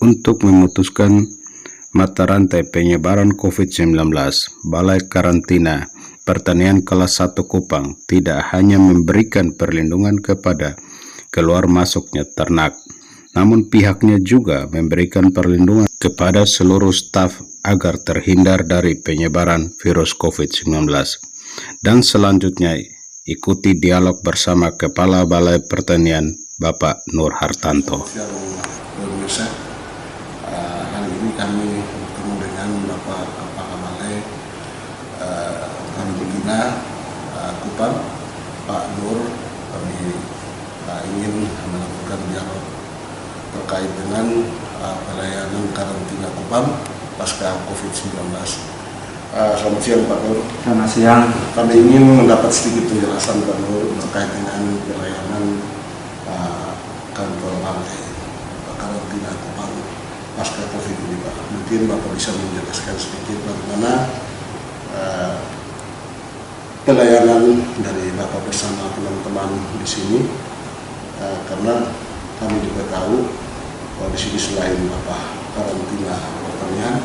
Untuk memutuskan mata rantai penyebaran COVID-19, Balai Karantina Pertanian Kelas 1 Kupang tidak hanya memberikan perlindungan kepada keluar masuknya ternak, namun pihaknya juga memberikan perlindungan kepada seluruh staf agar terhindar dari penyebaran virus COVID-19. Dan selanjutnya ikuti dialog bersama Kepala Balai Pertanian Bapak Nur Hartanto. Pemirsa, hari ini kami bertemu dengan Bapak Kepala Balai Karantina Kupang, Pak Nur. Kami ingin melakukan dialog terkait dengan pelayanan karantina Kupang pasca COVID-19. Selamat siang Pak Nur. Selamat siang. Kami ingin mendapat sedikit penjelasan Pak Nur terkait dengan pelayanan kantor balai karantina Kupang pasca COVID ini Pak. Mungkin Bapak bisa menjelaskan sedikit bagaimana pelayanan dari Bapak bersama teman-teman di sini, karena kami juga tahu bahwa di sini selain Bapak karantina pertanian,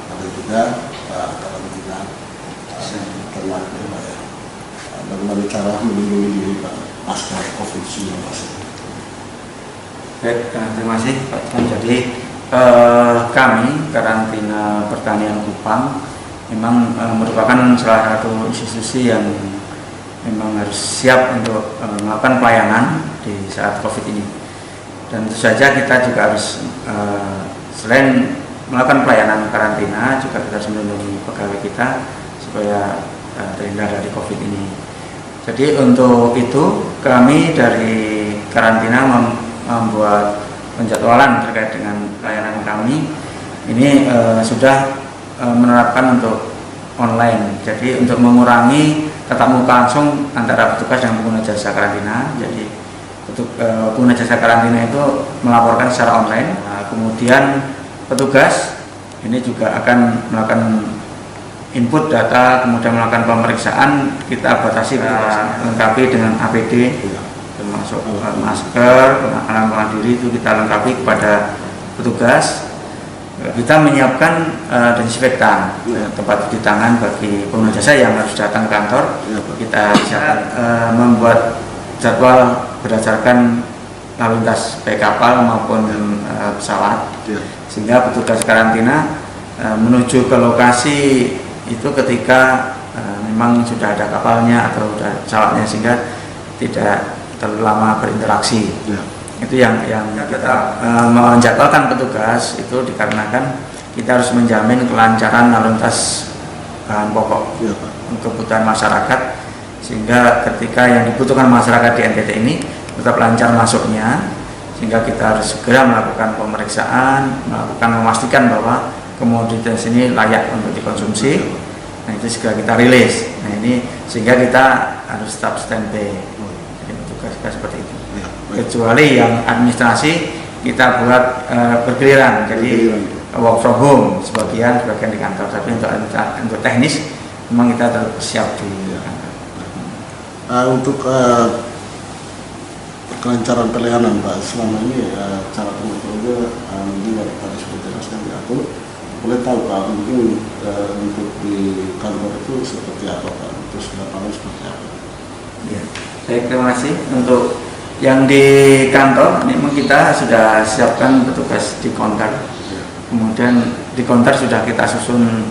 ada juga karantina ternak ya. Bagaimana cara melindungi diri Pak pasca COVID-19? Baik, terima kasih Pak. Jadi kami karantina pertanian Kupang memang merupakan salah satu institusi yang memang harus siap untuk melakukan pelayanan di saat COVID ini. Dan tentu saja kita juga harus selain melakukan pelayanan karantina, juga kita harus melindungi pegawai kita supaya terhindar dari COVID ini. Jadi untuk itu kami dari karantina membuat penjadwalan terkait dengan pelayanan kami. Ini sudah menerapkan untuk online. Jadi untuk mengurangi tatap muka langsung antara petugas dan pengguna jasa karantina. Jadi pengguna jasa karantina itu melaporkan secara online. Kemudian petugas ini juga akan melakukan input data, kemudian melakukan pemeriksaan. Kita batasi, kita lengkapi dengan APD, termasuk masker, alat pelindung diri itu kita lengkapi kepada petugas. Kita menyiapkan desinfektan, tempat cuci tangan bagi pengguna jasa yang harus datang ke kantor. Kita siapkan membuat jadwal berdasarkan lalu lintas baik kapal maupun pesawat, sehingga petugas karantina menuju ke lokasi itu ketika memang sudah ada kapalnya atau sudah pesawatnya, sehingga tidak terlalu lama berinteraksi. Itu yang kita menjadwalkan petugas itu dikarenakan kita harus menjamin kelancaran lalu lintas bahan pokok kebutuhan masyarakat, sehingga ketika yang dibutuhkan masyarakat di NTT ini tetap lancar masuknya, sehingga kita harus segera melakukan pemeriksaan, memastikan bahwa komoditas ini layak untuk dikonsumsi. Nah, itu segera kita rilis. Nah, ini sehingga kita harus tetap standby. Jadi tugas kita seperti itu. Kecuali yang administrasi kita buat bergiliran, jadi work from home sebagian di kantor. Tapi untuk teknis memang kita tetap siap di kantor. Untuk kelancaran pelayanan Pak, selama ini cara pengaturnya mungkin tadi sudah jelaskan di aku. Boleh tahu Pak, mungkin untuk di kantor itu seperti apa Pak? Terus lapangan seperti apa? Ya, baik, terima kasih. Untuk yang di kantor memang kita sudah siapkan petugas di counter. Kemudian di counter sudah kita susun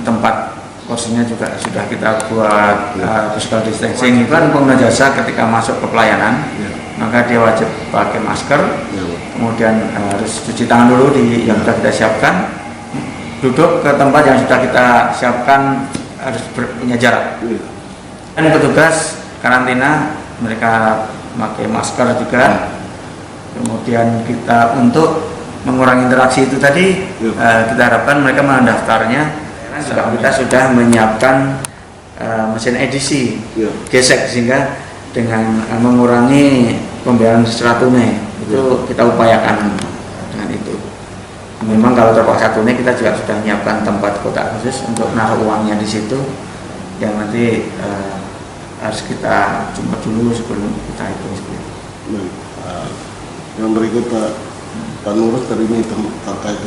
tempat porsinya, juga sudah kita buat physical distancing. Itu kan pengguna jasa ketika masuk ke pelayanan, maka dia wajib pakai masker, kemudian harus cuci tangan dulu yang sudah kita siapkan, duduk ke tempat yang sudah kita siapkan harus punya jarak. Dan petugas karantina mereka memakai masker juga. Kemudian kita untuk mengurangi interaksi itu tadi, kita harapkan mereka mendaftarnya. Kita sudah menyiapkan mesin edisi gesek, sehingga dengan mengurangi pembayaran secara tunai itu kita upayakan dengan itu. Memang kalau terpaksa tunai, kita juga sudah menyiapkan tempat kotak khusus untuk naruh uangnya di situ, yang nanti harus kita jumpa dulu sebelum kita hitung. Yang berikut Pak Nur, tadi ini terkait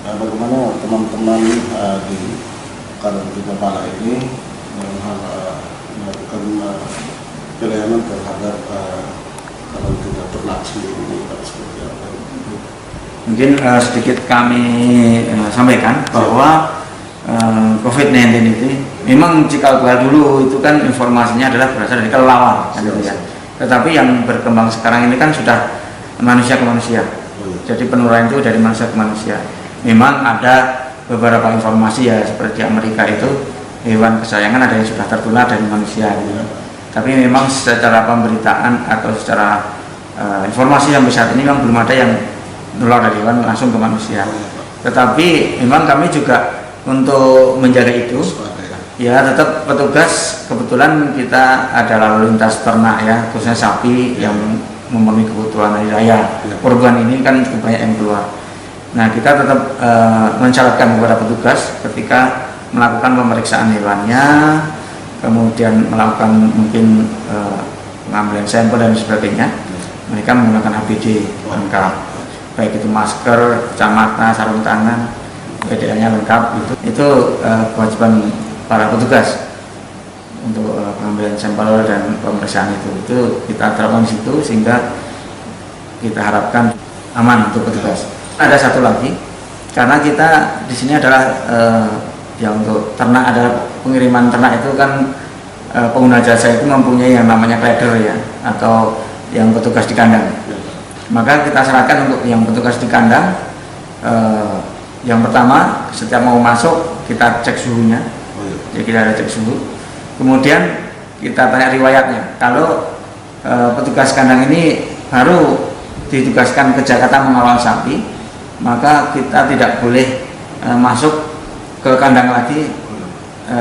Bagaimana teman-teman di karantina balai ini melakukan pelayanan terhadap karantina ternak sendiri ini seperti apa? Mungkin sedikit kami sampaikan bahwa COVID-19 itu memang jika dulu itu kan informasinya adalah berasal dari kelelawar, kan gitu ya. Tetapi yang berkembang sekarang ini kan sudah manusia ke manusia. Jadi penularan itu dari manusia ke manusia. Memang ada beberapa informasi ya, seperti di Amerika itu hewan kesayangan ada yang sudah tertular dari manusia. Gitu. Tapi memang secara pemberitaan atau secara informasi sampai saat ini memang belum ada yang menular dari hewan langsung ke manusia. Tetapi memang kami juga untuk menjaga itu, ya tetap petugas, kebetulan kita ada lalu lintas ternak ya, khususnya sapi yang memenuhi kebutuhan hari raya. Korban ini kan cukup banyak yang keluar. Nah kita tetap mensyaratkan kepada petugas ketika melakukan pemeriksaan hewannya, kemudian melakukan mungkin pengambilan sampel dan sebagainya, mereka menggunakan APD lengkap, baik itu masker, kacamata, sarung tangan, PDA-nya lengkap. Itu kewajiban para petugas untuk pengambilan sampel dan pemeriksaan itu kita terapkan di situ sehingga kita harapkan aman untuk petugas. Ada satu lagi, karena kita di sini adalah yang untuk ternak, ada pengiriman ternak itu kan pengguna jasa itu mempunyai yang namanya rider ya, atau yang petugas di kandang. Maka kita serahkan untuk yang petugas di kandang. Yang pertama, setiap mau masuk kita cek suhunya, jadi kita ada cek suhu. Kemudian kita tanya riwayatnya. Kalau petugas kandang ini baru ditugaskan ke Jakarta mengawal sapi, maka kita tidak boleh masuk ke kandang lagi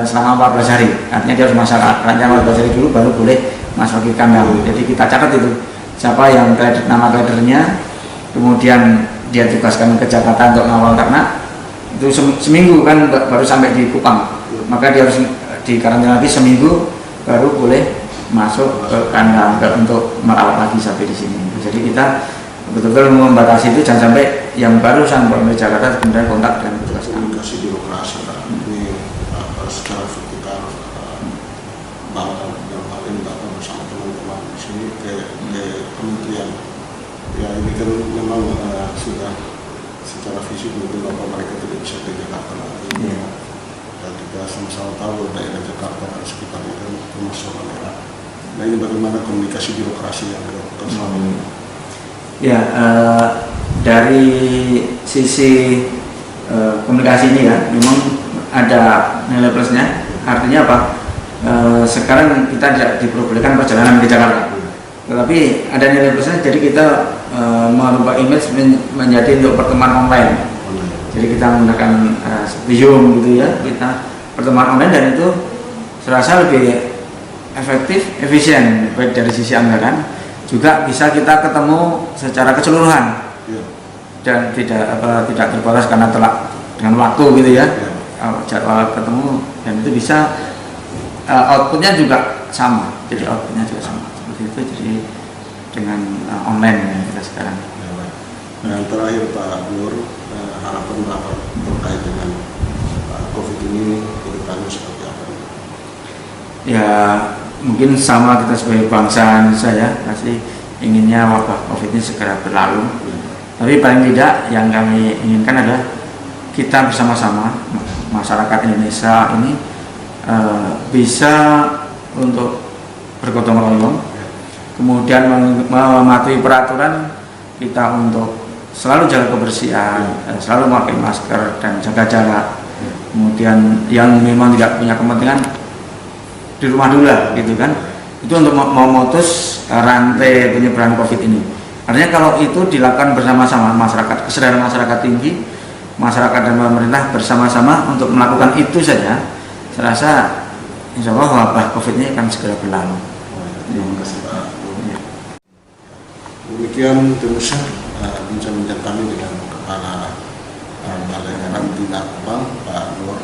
selama 14 hari. Artinya dia harus masalah rancangan 14 hari dulu baru boleh masuk ke kandang. Jadi kita catat itu siapa yang nama ridernya, kemudian dia tugaskan ke Jakarta untuk mengawal ternak, itu seminggu kan baru sampai di Kupang, maka dia harus di karantina lagi seminggu baru boleh masuk ke kandang untuk merawat lagi sapi di sini. Jadi kita betul-betul membatasi itu, jangan sampai yang baru sampai dari Jakarta kemudian kontak dengan petugas kami. Komunikasi birokrasi ini secara vertikal bahwa yang paling Bapak bersama teman-teman di sini ke kementerian. Ya ini kan memang sudah secara fisik mungkin Bapak mereka tidak bisa ke Jakarta lagi. Dan kita sama-sama tahu daerah Jakarta dan sekitar itu termasuk daerah. Nah ini bagaimana komunikasi birokrasi yang dilakukan selama ini? Ya, dari sisi komunikasi ini ya, memang ada nilai plusnya. Artinya apa? Sekarang kita tidak diperbolehkan perjalanan ke Jakarta, tetapi ada nilai plusnya. Jadi kita merubah image menjadi untuk pertemuan online. Jadi kita menggunakan Zoom gitu ya, kita pertemuan online, dan itu serasa lebih efektif, efisien, baik dari sisi anggaran, juga bisa kita ketemu secara keseluruhan dan tidak terbatas karena telah dengan waktu gitu ya, jadwal ketemu, dan itu bisa outputnya juga sama, jadi outputnya juga sama seperti itu. Jadi dengan online ya kita sekarang. Yang terakhir Pak Nur, harapan Bapak terkait dengan COVID ini ke depannya seperti apa? Ya mungkin sama, kita sebagai bangsa Indonesia ya pasti inginnya wabah COVID ini segera berlalu. Tapi paling tidak yang kami inginkan adalah kita bersama-sama masyarakat Indonesia ini bisa untuk bergotong royong, kemudian mematuhi peraturan kita untuk selalu jaga kebersihan, selalu memakai masker dan jaga jarak. Kemudian yang memang tidak punya kepentingan di rumah dulu lah gitu kan, itu untuk memutus rantai penyebaran COVID ini. Artinya kalau itu dilakukan bersama-sama, masyarakat, kesadaran masyarakat tinggi, masyarakat dan pemerintah bersama-sama untuk melakukan itu saja, saya rasa insya Allah wabah COVID ini akan segera berlalu. Terima kasih Pak. Demikian terus bincang-bincang kami dengan Kepala Balai Karantina Kupang, Pak Nur.